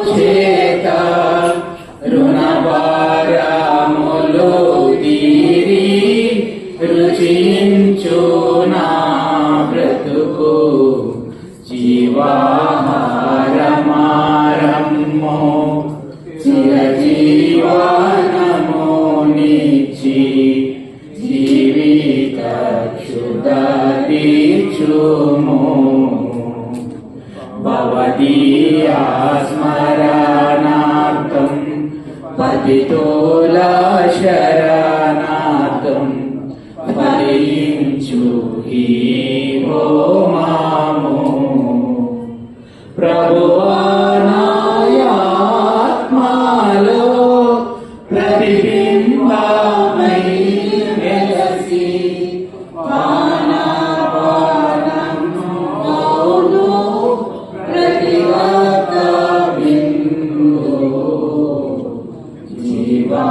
చేత రుణభారములు తీరి రుచించు నా బ్రతుకు జీవాహారమారమ్మో చిరజీవనము నిచ్చి జీవిత క్షుద తీర్చుము భవదీయా స్మరణార్థం పతితోల శరణార్థం ఫలించు ఈ హోమము ప్రభువా నాయాత్మలో ప్రతిబింబమై వెలసి పానపానమును ప్రతిగత బిందు జీవా